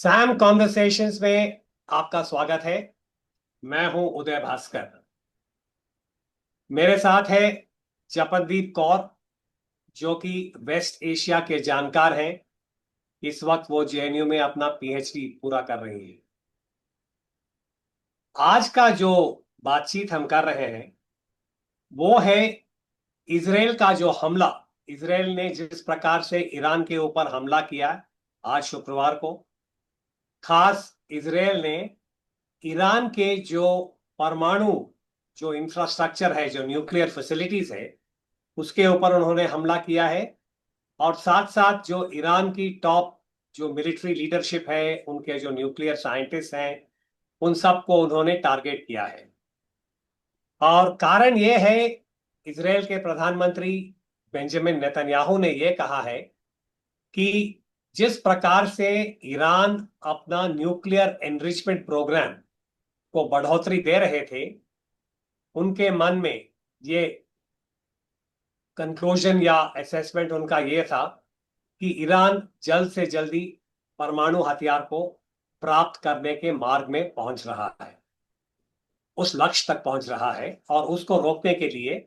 Sam conversations में आपका स्वागत है। मैं हूं उदय भास्कर। मेरे साथ है जपनदीप कौर, जो कि वेस्ट एशिया के जानकार हैं। इस वक्त वो जेएनयू में अपना पीएचडी पूरा कर रही है। आज का जो बातचीत हम कर रहे हैं वो है इसराइल का जो हमला। इसराइल ने जिस प्रकार से ईरान के ऊपर हमला किया आज शुक्रवार को, खास इसराइल ने ईरान के जो परमाणु जो इंफ्रास्ट्रक्चर है, जो न्यूक्लियर फैसिलिटीज है, उसके ऊपर उन्होंने हमला किया है। और साथ साथ जो ईरान की टॉप जो मिलिट्री लीडरशिप है, उनके जो न्यूक्लियर साइंटिस्ट हैं, उन सबको उन्होंने टारगेट किया है। और कारण ये है, इसराइल के प्रधानमंत्री बेंजामिन नेतन्याहू ने यह कहा है कि जिस प्रकार से ईरान अपना न्यूक्लियर एनरिचमेंट प्रोग्राम को बढ़ोतरी दे रहे थे, उनके मन में ये कंक्लूजन या असेसमेंट उनका ये था कि ईरान जल्द से जल्दी परमाणु हथियार को प्राप्त करने के मार्ग में पहुंच रहा है, उस लक्ष्य तक पहुंच रहा है। और उसको रोकने के लिए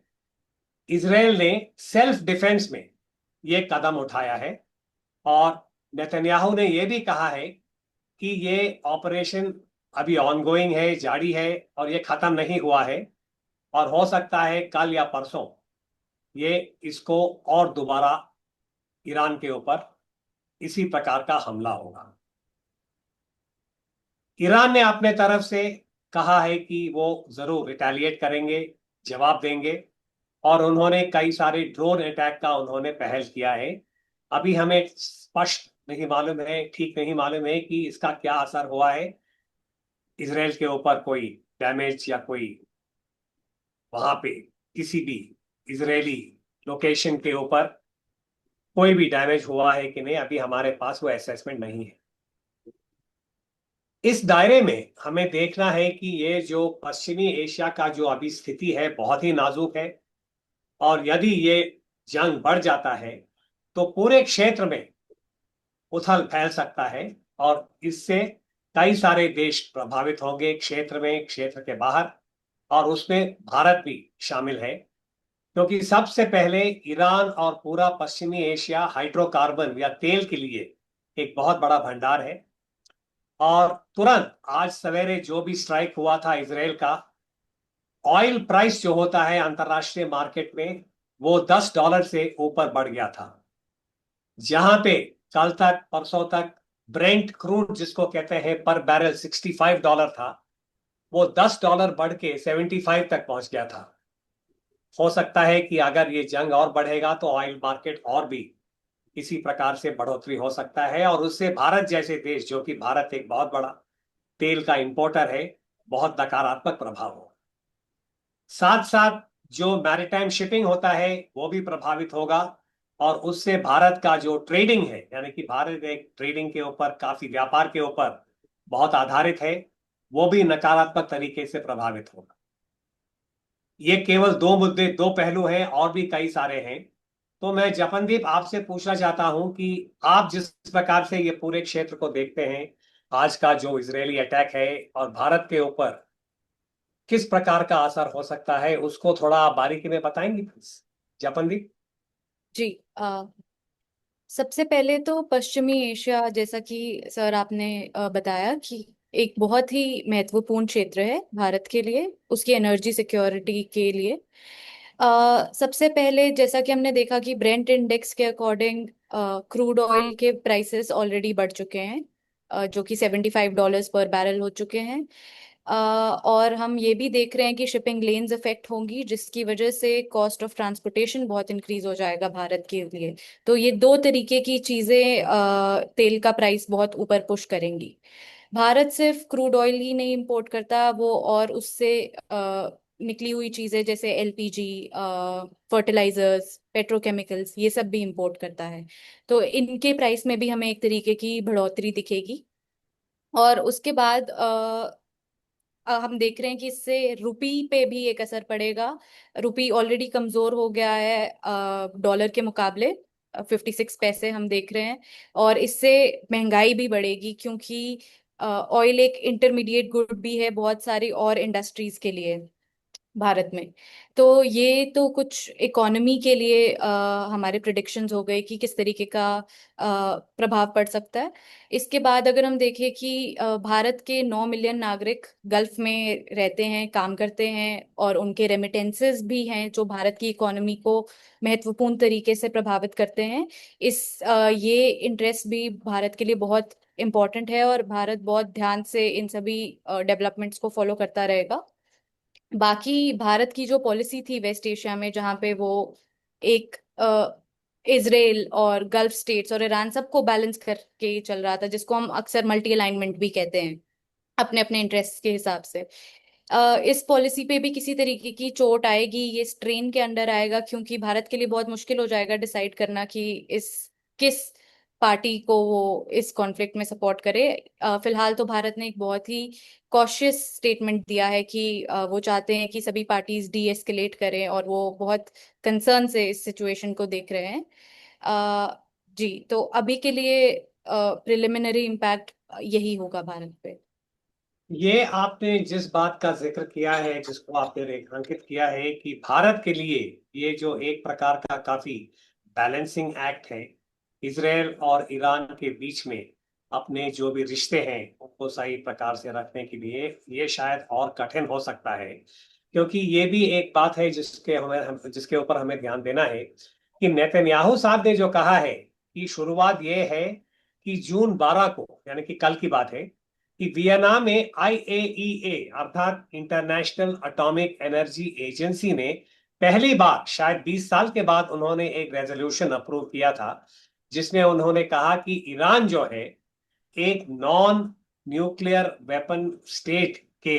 इसराइल ने सेल्फ डिफेंस में ये कदम उठाया है। और नेतन्याहू ने यह भी कहा है कि ये ऑपरेशन अभी ऑनगोइंग है, जारी है, और ये खत्म नहीं हुआ है। और हो सकता है कल या परसों ये इसको और दोबारा ईरान के ऊपर इसी प्रकार का हमला होगा। ईरान ने अपने तरफ से कहा है कि वो जरूर रिटेलिएट करेंगे, जवाब देंगे। और उन्होंने कई सारे ड्रोन अटैक का उन्होंने पहल किया है। अभी हमें स्पष्ट नहीं मालूम है, ठीक नहीं मालूम है कि इसका क्या असर हुआ है इसराइल के ऊपर, कोई डैमेज या कोई वहां पे किसी भी इजरायली लोकेशन के ऊपर कोई भी डैमेज हुआ है कि नहीं, अभी हमारे पास वो असेसमेंट नहीं है। इस दायरे में हमें देखना है कि ये जो पश्चिमी एशिया का जो अभी स्थिति है बहुत ही नाजुक है। और यदि ये जंग बढ़ जाता है तो पूरे क्षेत्र में उथल फैल सकता है। और इससे कई सारे देश प्रभावित होंगे, क्षेत्र में, क्षेत्र के बाहर। और उसमें भारत भी शामिल है, क्योंकि सबसे पहले ईरान और पूरा पश्चिमी एशिया हाइड्रोकार्बन या तेल के लिए एक बहुत बड़ा भंडार है। और तुरंत आज सवेरे जो भी स्ट्राइक हुआ था इसराइल का, ऑयल प्राइस जो होता है अंतरराष्ट्रीय मार्केट में, वो $10 से ऊपर बढ़ गया था। जहां पे कल तक, परसों तक ब्रेंट क्रूड जिसको कहते हैं पर बैरल $65 था, वो $10 बढ़ के 75 तक पहुंच गया था। हो सकता है कि अगर ये जंग और बढ़ेगा तो ऑयल मार्केट और भी इसी प्रकार से बढ़ोतरी हो सकता है। और उससे भारत जैसे देश, जो कि भारत एक बहुत बड़ा तेल का इंपोर्टर है, बहुत नकारात्मक प्रभाव हो। साथ साथ जो मैरिटाइम शिपिंग होता है वो भी प्रभावित होगा। और उससे भारत का जो ट्रेडिंग है, यानी कि भारत एक ट्रेडिंग के ऊपर, काफी व्यापार के ऊपर बहुत आधारित है, वो भी नकारात्मक तरीके से प्रभावित होगा। ये केवल दो मुद्दे, दो पहलू हैं, और भी कई सारे हैं। तो मैं जपनदीप आपसे पूछना चाहता हूं कि आप जिस प्रकार से ये पूरे क्षेत्र को देखते हैं, आज का जो इजरायली अटैक है और भारत के ऊपर किस प्रकार का असर हो सकता है, उसको थोड़ा आप बारीकी में बताएंगे प्लीज, जपनदीप। जी। सबसे पहले तो पश्चिमी एशिया, जैसा कि सर आपने बताया कि एक बहुत ही महत्वपूर्ण क्षेत्र है भारत के लिए, उसकी एनर्जी सिक्योरिटी के लिए। सबसे पहले जैसा कि हमने देखा कि ब्रेंट इंडेक्स के अकॉर्डिंग क्रूड ऑयल के प्राइसेस ऑलरेडी बढ़ चुके हैं, जो कि $75 पर बैरल हो चुके हैं। और हम ये भी देख रहे हैं कि शिपिंग लेन्स इफेक्ट होंगी, जिसकी वजह से कॉस्ट ऑफ ट्रांसपोर्टेशन बहुत इंक्रीज हो जाएगा भारत के लिए। तो ये दो तरीके की चीजें तेल का प्राइस बहुत ऊपर पुश करेंगी। भारत सिर्फ क्रूड ऑयल ही नहीं इंपोर्ट करता, वो और उससे निकली हुई चीजें जैसे एलपीजी, फर्टिलाइजर्स, पेट्रोकेमिकल्स, ये सब भी इंपोर्ट करता है। तो इनके प्राइस में भी हमें एक तरीके की बढ़ोतरी दिखेगी। और उसके बाद हम देख रहे हैं कि इससे रुपी पे भी एक असर पड़ेगा। रुपी ऑलरेडी कमजोर हो गया है डॉलर के मुकाबले। 56 पैसे हम देख रहे हैं। और इससे महंगाई भी बढ़ेगी, क्योंकि ऑयल एक इंटरमीडिएट गुड भी है बहुत सारी और इंडस्ट्रीज के लिए भारत में। तो ये तो कुछ इकोनॉमी के लिए हमारे प्रिडिक्शंस हो गए कि किस तरीके का प्रभाव पड़ सकता है। इसके बाद अगर हम देखें कि भारत के 9 मिलियन नागरिक गल्फ में रहते हैं, काम करते हैं, और उनके रेमिटेंसेस भी हैं जो भारत की इकोनॉमी को महत्वपूर्ण तरीके से प्रभावित करते हैं। ये इंटरेस्ट भी भारत के लिए बहुत इम्पोर्टेंट है, और भारत बहुत ध्यान से इन सभी डेवलपमेंट्स को फॉलो करता रहेगा। बाकी भारत की जो पॉलिसी थी वेस्ट एशिया में, जहाँ पे वो एक इजराइल और गल्फ स्टेट्स और ईरान सबको बैलेंस करके चल रहा था, जिसको हम अक्सर मल्टी अलाइनमेंट भी कहते हैं, अपने अपने इंटरेस्ट के हिसाब से। इस पॉलिसी पे भी किसी तरीके की चोट आएगी, ये स्ट्रेन के अंडर आएगा, क्योंकि भारत के लिए बहुत मुश्किल हो जाएगा डिसाइड करना कि इस किस पार्टी को वो इस कॉन्फ्लिक्ट में सपोर्ट करे। फिलहाल तो भारत ने एक बहुत ही कॉशियस स्टेटमेंट दिया है कि वो चाहते हैं कि सभी पार्टीज डी एस्केलेट करें, और वो बहुत कंसर्न से इस सिचुएशन को देख रहे हैं। जी, तो अभी के लिए प्रिलिमिनरी इम्पैक्ट यही होगा भारत पे। ये आपने जिस बात का जिक्र किया है, जिसको आपने रेखांकित किया है कि भारत के लिए ये जो एक प्रकार का काफी बैलेंसिंग एक्ट है इसराइल और ईरान के बीच में, अपने जो भी रिश्ते हैं उनको सही प्रकार से रखने के लिए ये शायद और कठिन हो सकता है। क्योंकि ये भी एक बात है जिसके ऊपर हमें ध्यान देना है कि नेतन्याहू साहब ने जो कहा है कि शुरुआत ये है कि जून 12 को, यानी कि कल की बात है, कि वियना में आईएईए अर्थात इंटरनेशनल एटॉमिक एनर्जी एजेंसी ने पहली बार शायद 20 साल के बाद उन्होंने एक रेजोल्यूशन अप्रूव किया था, जिसमें उन्होंने कहा कि ईरान जो है एक नॉन न्यूक्लियर वेपन स्टेट के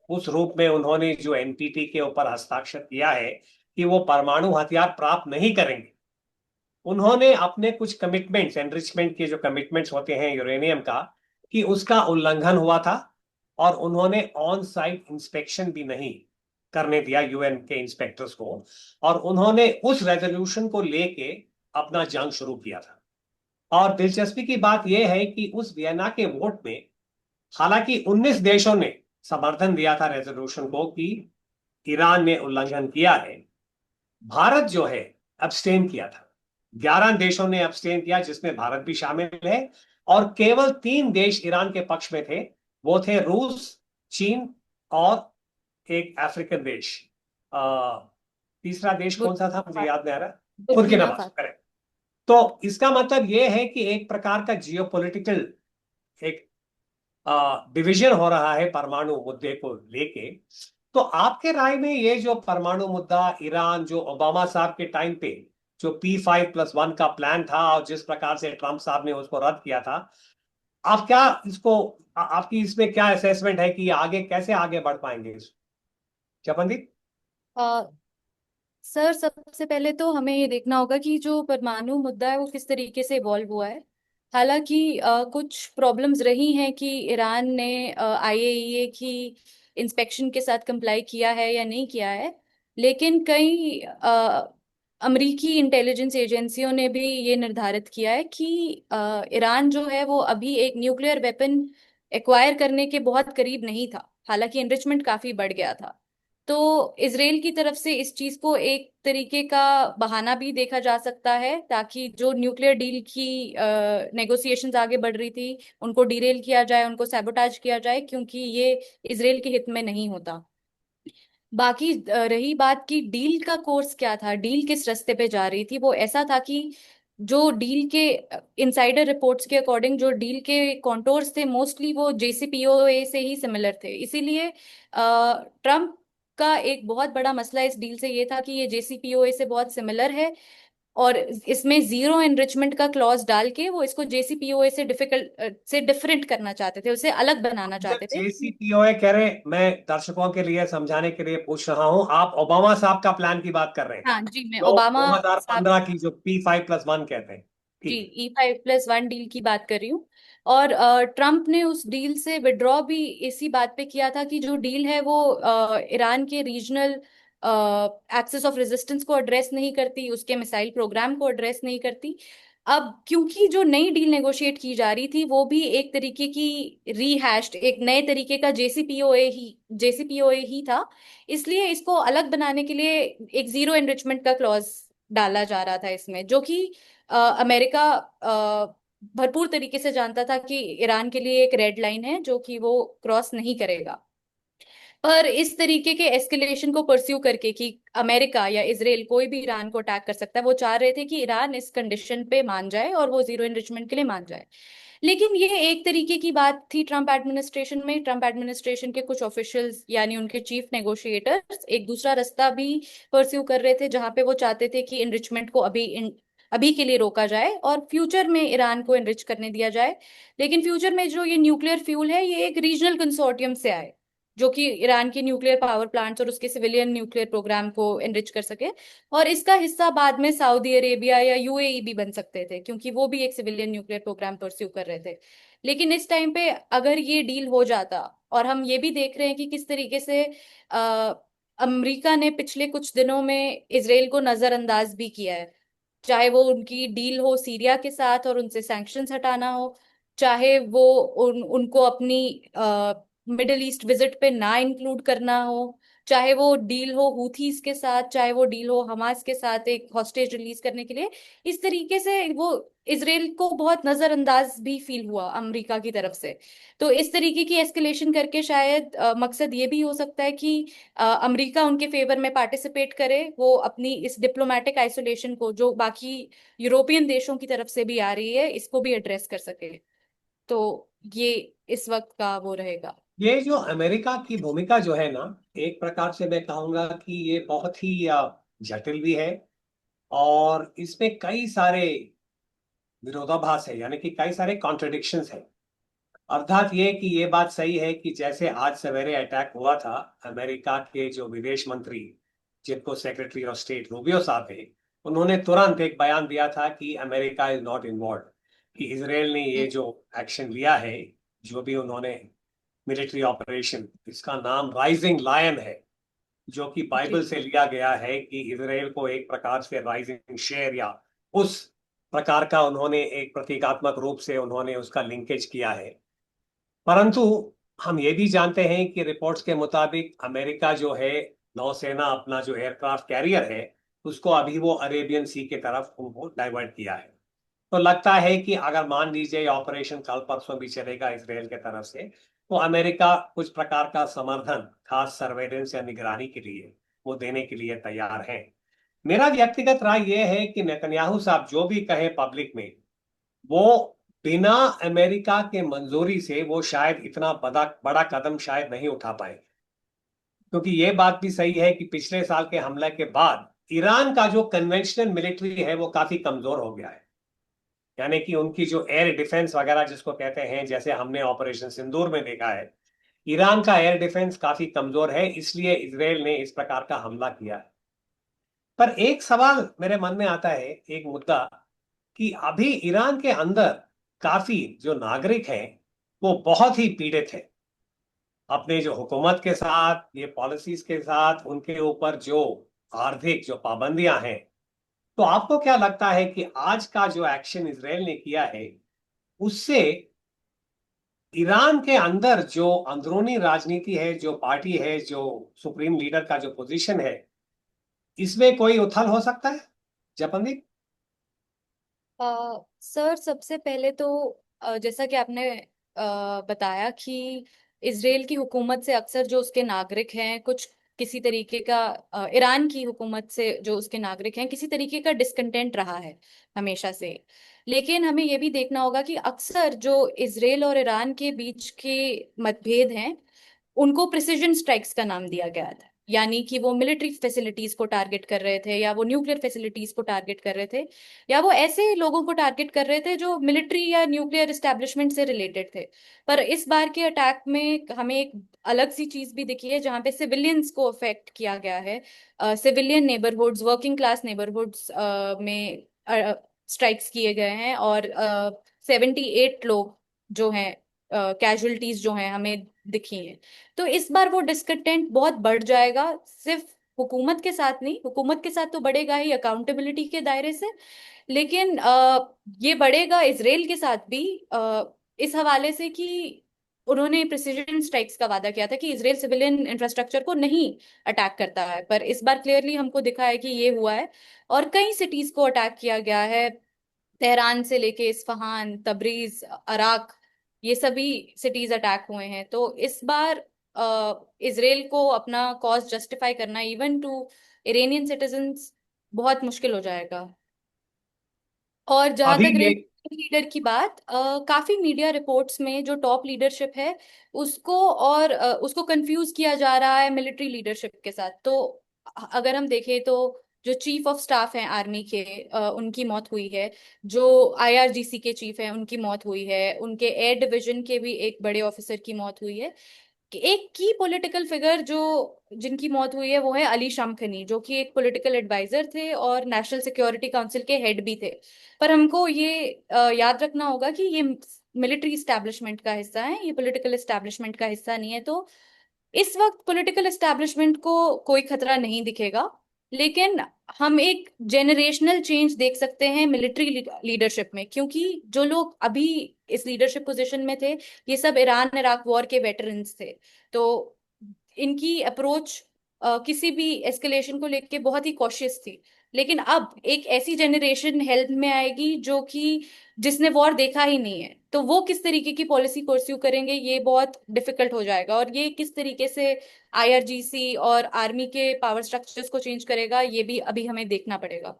उस रूप में उन्होंने जो एनपीटी के ऊपर हस्ताक्षर किया है कि वो परमाणु हथियार प्राप्त नहीं करेंगे। उन्होंने अपने कुछ कमिटमेंट्स, एनरिचमेंट के जो कमिटमेंट्स होते हैं यूरेनियम का, कि उसका उल्लंघन हुआ था, और उन्होंने ऑन साइट इंस्पेक्शन भी नहीं करने दिया यूएन के इंस्पेक्टर्स को, और उन्होंने उस रेजोल्यूशन को लेके अपना जंग शुरू किया था। और दिलचस्पी की बात यह है कि उस वियना के वोट में हालांकि 19 देशों ने समर्थन दिया था रेजोल्यूशन को कि ईरान ने उल्लंघन किया है, भारत जो है अब्सटेन किया था। 11 देशों ने अब्सटेन किया, जिसमें भारत भी शामिल है। और केवल 3 देश ईरान के पक्ष में थे, वो थे रूस, चीन और एक अफ्रीकन देश। अ, तीसरा देश कौन सा था मुझे याद नहीं आ रहा, Burkina Burkina Faso, Faso. Correct. तो इसका मतलब यह है कि एक प्रकार का जियोपॉलिटिकल एक डिवीजन हो रहा है परमाणु मुद्दे को लेके। तो आपके राय में ये जो परमाणु मुद्दा, ईरान जो ओबामा साहब के टाइम पे जो P5+1 का प्लान था और जिस प्रकार से ट्रंप साहब ने उसको रद्द किया था, आप क्या इसको आपकी इसमें क्या असेसमेंट है कि ये आगे कैसे आगे बढ़ पाएंगे जपनदीप? सर, सबसे पहले तो हमें ये देखना होगा कि जो परमाणु मुद्दा है वो किस तरीके से इवॉल्व हुआ है। हालांकि कुछ प्रॉब्लम्स रही हैं कि ईरान ने आईएईए की इंस्पेक्शन के साथ कंप्लाई किया है या नहीं किया है, लेकिन कई अमरीकी इंटेलिजेंस एजेंसियों ने भी ये निर्धारित किया है कि ईरान जो है वो अभी एक न्यूक्लियर वेपन एक्वायर करने के बहुत करीब नहीं था, हालांकि एनरिचमेंट काफी बढ़ गया था। तो इसराइल की तरफ से इस चीज को एक तरीके का बहाना भी देखा जा सकता है, ताकि जो न्यूक्लियर डील की नेगोशिएशंस आगे बढ़ रही थी उनको डिरेल किया जाए, उनको सैबोटाज किया जाए, क्योंकि ये इसराइल के हित में नहीं होता। बाकी रही बात की डील का कोर्स क्या था, डील किस रास्ते पे जा रही थी, वो ऐसा था कि जो डील के इनसाइडर रिपोर्ट्स के अकॉर्डिंग जो डील के कॉन्टोर्स थे मोस्टली वो जेसीपीओए से ही सिमिलर थे। इसीलिए ट्रम्प का एक बहुत बड़ा मसला इस डील से ये था कि ये जेसीपीओए से बहुत सिमिलर है, और इसमें जीरो एनरिचमेंट का क्लॉज डाल के वो इसको जेसीपीओए से डिफिकल्ट से डिफरेंट करना चाहते थे, उसे अलग बनाना जब चाहते थे। JCPOA कह रहे, मैं दर्शकों के लिए समझाने के लिए पूछ रहा हूं, आप ओबामा साहब का प्लान की बात कर रहे हैं, हाँ जी, मैं जो ओबामा साहब, 2015 की जो P5+1 कहते हैं। जी, ठीक है। E5+1 डील की बात कर रही हूँ। और ट्रम्प ने उस डील से विड्रॉ भी इसी बात पे किया था कि जो डील है वो ईरान के रीजनल एक्सेस ऑफ रेजिस्टेंस को एड्रेस नहीं करती, उसके मिसाइल प्रोग्राम को एड्रेस नहीं करती। अब क्योंकि जो नई डील नेगोशिएट की जा रही थी वो भी एक तरीके की रीहैश्ड, एक नए तरीके का जेसीपीओए ही था, इसलिए इसको अलग बनाने के लिए एक जीरो एनरिचमेंट का क्लॉज डाला जा रहा था इसमें, जो कि अमेरिका भरपूर तरीके से जानता था कि ईरान के लिए एक रेड लाइन है जो कि वो क्रॉस नहीं करेगा। पर इस तरीके के एस्केलेशन को परस्यू करके कि अमेरिका या इसराइल कोई भी ईरान को अटैक कर सकता है, वो चाह रहे थे कि ईरान इस कंडीशन पे मान जाए और वो जीरो एनरिचमेंट के लिए मान जाए। लेकिन ये एक तरीके की बात थी ट्रम्प एडमिनिस्ट्रेशन में। ट्रम्प एडमिनिस्ट्रेशन के कुछ ऑफिशियल्स यानी उनके चीफ नेगोशिएटर्स एक दूसरा रास्ता भी परस्यू कर रहे थे, जहां पे वो चाहते थे कि इनरिचमेंट को अभी के लिए रोका जाए और फ्यूचर में ईरान को इनरिच करने दिया जाए। लेकिन फ्यूचर में जो ये न्यूक्लियर फ्यूल है ये एक रीजनल कंसोर्टियम से आए, जो कि ईरान की न्यूक्लियर पावर प्लांट्स और उसके सिविलियन न्यूक्लियर प्रोग्राम को एनरिच कर सके। और इसका हिस्सा बाद में सऊदी अरेबिया या यूएई भी बन सकते थे, क्योंकि वो भी एक सिविलियन न्यूक्लियर प्रोग्राम परस्यू कर रहे थे। लेकिन इस टाइम पे अगर ये डील हो जाता, और हम ये भी देख रहे हैं कि किस तरीके से अ, अमेरिका ने पिछले कुछ दिनों में इसराइल को नजरअंदाज भी किया है, चाहे वो उनकी डील हो सीरिया के साथ और उनसे सैंक्शंस हटाना हो, चाहे वो उनको अपनी मिडिल ईस्ट विजिट पे ना इंक्लूड करना हो, चाहे वो डील हो हूथीज के साथ, चाहे वो डील हो हमास के साथ एक हॉस्टेज रिलीज करने के लिए। इस तरीके से वो इसराइल को बहुत नजरअंदाज भी फील हुआ अमेरिका की तरफ से। तो इस तरीके की एस्केलेशन करके शायद मकसद ये भी हो सकता है कि अमेरिका उनके फेवर में पार्टिसिपेट करे, वो अपनी इस डिप्लोमेटिक आइसोलेशन को जो बाकी यूरोपियन देशों की तरफ से भी आ रही है इसको भी एड्रेस कर सके। तो ये इस वक्त का वो रहेगा। ये जो अमेरिका की भूमिका जो है ना, एक प्रकार से मैं कहूंगा कि ये बहुत ही जटिल भी है, और इसमें कई सारे विरोधाभास है, यानी कि कई सारे कॉन्ट्रडिक्शंस है। अर्थात ये कि ये बात सही है कि जैसे आज सवेरे अटैक हुआ था, अमेरिका के जो विदेश मंत्री, जिनको सेक्रेटरी ऑफ स्टेट रूबियो साहब है, उन्होंने तुरंत एक बयान दिया था कि अमेरिका इज नॉट इन्वॉल्व, कि इसराइल ने ये जो एक्शन लिया है, जो भी उन्होंने मिलिट्री ऑपरेशन, इसका नाम राइजिंग लायन है, जो कि बाइबल जी। से लिया गया है, कि इसराइल को एक प्रकार से राइजिंग शेर या उस प्रकार का उन्होंने एक प्रतीकात्मक रूप से उन्होंने उसका लिंकेज किया है। परंतु हम ये भी जानते हैं कि रिपोर्ट्स के मुताबिक अमेरिका जो है, नौसेना अपना जो एयरक्राफ्ट कैरियर है, उसको अभी वो अरेबियन सी के तरफ उनको डाइवर्ट किया है। तो लगता है कि अगर मान लीजिए ऑपरेशन कल परसों भी चलेगा इसराइल के तरफ से, तो अमेरिका कुछ प्रकार का समर्थन, खास सर्वेलेंस या निगरानी के लिए वो देने के लिए तैयार है। मेरा व्यक्तिगत राय यह है कि नेतन्याहू साहब जो भी कहे पब्लिक में, वो बिना अमेरिका के मंजूरी से वो शायद इतना बड़ा बड़ा कदम शायद नहीं उठा पाए। क्योंकि ये बात भी सही है कि पिछले साल के हमले के बाद ईरान का जो कन्वेंशनल मिलिट्री है वो काफी कमजोर हो गया है। यानी कि उनकी जो एयर डिफेंस वगैरह जिसको कहते हैं, जैसे हमने ऑपरेशन सिंदूर में देखा है, ईरान का एयर डिफेंस काफी कमजोर है, इसलिए इसराइल ने इस प्रकार का हमला किया है। पर एक सवाल मेरे मन में आता है, एक मुद्दा, कि अभी ईरान के अंदर काफी जो नागरिक हैं वो बहुत ही पीड़ित है अपने जो हुकूमत के साथ, ये पॉलिसीज के साथ, उनके ऊपर जो आर्थिक जो पाबंदियां हैं। तो आपको क्या लगता है कि आज का जो एक्शन इसराइल ने किया है, उससे ईरान के अंदर जो अंदरूनी राजनीति है, जो पार्टी है, जो सुप्रीम लीडर का जो पोजीशन है, इसमें कोई उथल हो सकता है, जपनदीप? सर सबसे पहले तो जैसा कि आपने बताया कि इसराइल की हुकूमत से अक्सर जो उसके नागरिक हैं कुछ किसी तरीके का ईरान की हुकूमत से जो उसके नागरिक हैं किसी तरीके का डिस्कंटेंट रहा है हमेशा से। लेकिन हमें ये भी देखना होगा कि अक्सर जो इसराइल और ईरान के बीच के मतभेद हैं उनको प्रिसिजन स्ट्राइक्स का नाम दिया गया था, यानी कि वो मिलिट्री फैसिलिटीज को टारगेट कर रहे थे, या वो न्यूक्लियर फैसिलिटीज को टारगेट कर रहे थे, या वो ऐसे लोगों को टारगेट कर रहे थे जो मिलिट्री या न्यूक्लियर एस्टेब्लिशमेंट से रिलेटेड थे। पर इस बार के अटैक में हमें एक अलग सी चीज भी दिखी है जहां पे सिविलियंस को अफेक्ट किया गया है। Civilian neighbourhoods, working class neighbourhoods में स्ट्राइक्स किए गए हैं, और 78 लोग जो हैं कैजुअलिटीज जो हैं हमें दिखी हैं। तो इस बार वो डिस्कंटेंट बहुत बढ़ जाएगा, सिर्फ हुकूमत के साथ नहीं, हुकूमत के साथ तो बढ़ेगा ही अकाउंटेबिलिटी के दायरे से, लेकिन ये बढ़ेगा इसराइल के साथ भी, इस हवाले से कि उन्होंने प्रिसीजन स्ट्राइक्स का वादा किया था कि इसराइल सिविलियन इंफ्रास्ट्रक्चर को नहीं अटैक करता है, पर इस बार क्लियरली हमको दिखा है कि ये हुआ है। और कई सिटीज को अटैक किया गया है, तेहरान से लेके इस्फहान, तबरीज, अराक, ये सभी सिटीज अटैक हुए हैं। तो इस बार इसराइल को अपना कॉज जस्टिफाई करना इवन टू इरानियन सिटीजन्स बहुत मुश्किल हो जाएगा। और जहां अभी तक ये रही लीडर की बात, काफी मीडिया रिपोर्ट्स में जो टॉप लीडरशिप है उसको और उसको कंफ्यूज किया जा रहा है मिलिट्री लीडरशिप के साथ। तो अगर हम देखें तो जो चीफ ऑफ स्टाफ हैं आर्मी के, उनकी मौत हुई है। जो आईआरजीसी के चीफ हैं उनकी मौत हुई है। उनके एयर डिवीजन के भी एक बड़े ऑफिसर की मौत हुई है। कि एक की पॉलिटिकल फिगर जो जिनकी मौत हुई है वो है अली शमखनी, जो कि एक पॉलिटिकल एडवाइजर थे और नेशनल सिक्योरिटी काउंसिल के हेड भी थे। पर हमको ये याद रखना होगा कि ये मिलिट्री इस्टेब्लिशमेंट का हिस्सा है, ये पॉलिटिकल इस्टेब्लिशमेंट का हिस्सा नहीं है। तो इस वक्त पॉलिटिकल एस्टेब्लिशमेंट को कोई खतरा नहीं दिखेगा, लेकिन हम एक जेनरेशनल चेंज देख सकते हैं मिलिट्री लीडरशिप में, क्योंकि जो लोग अभी इस लीडरशिप पोजीशन में थे ये सब ईरान इराक वॉर के वेटरन्स थे। तो इनकी अप्रोच किसी भी एस्केलेशन को लेके बहुत ही कॉशियस थी। लेकिन अब एक ऐसी जेनरेशन हेल्थ में आएगी जो कि जिसने वॉर देखा ही नहीं है, तो वो किस तरीके की पॉलिसी परस्यू करेंगे ये बहुत डिफिकल्ट हो जाएगा। और ये किस तरीके से आईआरजीसी और आर्मी के पावर स्ट्रक्चर्स को चेंज करेगा ये भी अभी हमें देखना पड़ेगा।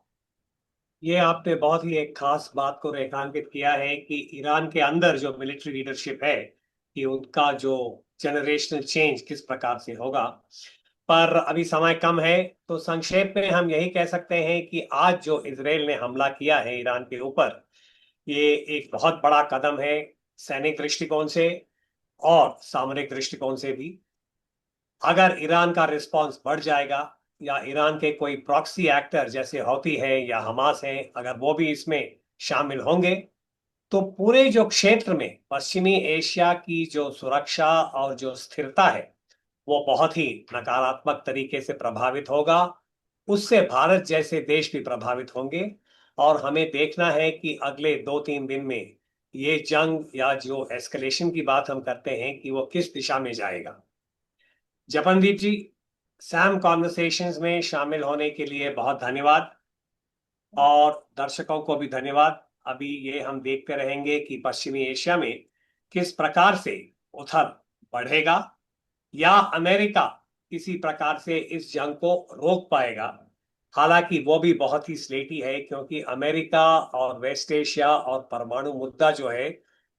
ये आपने बहुत ही एक खास बात को रेखांकित किया है कि ईरान के अंदर जो मिलिट्री लीडरशिप है कि उनका जो जनरेशनल चेंज किस प्रकार से होगा। पर अभी समय कम है, तो संक्षेप में हम यही कह सकते हैं कि आज जो इसराइल ने हमला किया है ईरान के ऊपर, ये एक बहुत बड़ा कदम है, सैनिक दृष्टिकोण से और सामरिक दृष्टिकोण से भी। अगर ईरान का रिस्पांस बढ़ जाएगा या ईरान के कोई प्रॉक्सी एक्टर जैसे हौती है या हमास है, अगर वो भी इसमें शामिल होंगे, तो पूरे जो क्षेत्र में पश्चिमी एशिया की जो सुरक्षा और जो स्थिरता है वो बहुत ही नकारात्मक तरीके से प्रभावित होगा। उससे भारत जैसे देश भी प्रभावित होंगे। और हमें देखना है कि अगले 2-3 दिन में ये जंग या जो एस्केलेशन की बात हम करते हैं कि वो किस दिशा में जाएगा। जपनदीप जी, सैम कॉन्वर्सेशंस में शामिल होने के लिए बहुत धन्यवाद, और दर्शकों को भी धन्यवाद। अभी ये हम देखते रहेंगे कि पश्चिमी एशिया में किस प्रकार से उथल बढ़ेगा, या अमेरिका किसी प्रकार से इस जंग को रोक पाएगा। हालांकि वो भी बहुत ही स्लेटी है, क्योंकि अमेरिका और वेस्ट एशिया और परमाणु मुद्दा जो है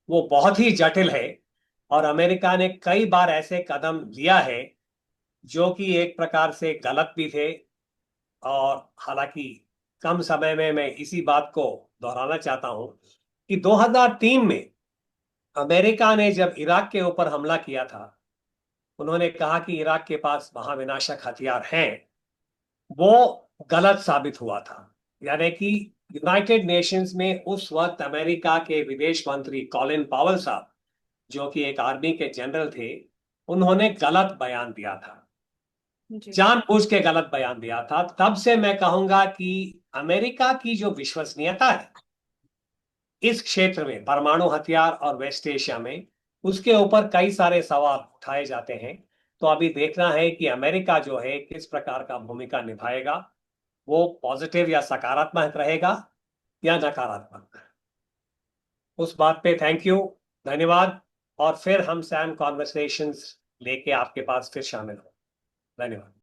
वो बहुत ही जटिल है। और अमेरिका ने कई बार ऐसे कदम लिया है जो कि एक प्रकार से गलत भी थे। और हालांकि कम समय में मैं इसी बात को दोहराना चाहता हूं कि 2003 में अमेरिका ने जब इराक के ऊपर हमला किया था, उन्होंने कहा कि इराक के पास महाविनाशक हथियार हैं। वो गलत साबित हुआ था। यानी कि यूनाइटेड नेशंस में उस वक्त अमेरिका के विदेश मंत्री कॉलिन पावल साहब, जो कि एक आर्मी के जनरल थे, उन्होंने गलत बयान दिया था, जी। जानबूझ के गलत बयान दिया था। तब से मैं कहूंगा कि अमेरिका की जो विश्वसनीयता है इस क्षेत्र में, परमाणु हथियार और वेस्ट एशिया में, उसके ऊपर कई सारे सवाल उठाए जाते हैं। तो अभी देखना है कि अमेरिका जो है किस प्रकार का भूमिका निभाएगा, वो पॉजिटिव या सकारात्मक रहेगा या नकारात्मक। उस बात पे थैंक यू, धन्यवाद। और फिर हम सैम कॉन्वर्सेशंस लेके आपके पास फिर शामिल हो। धन्यवाद।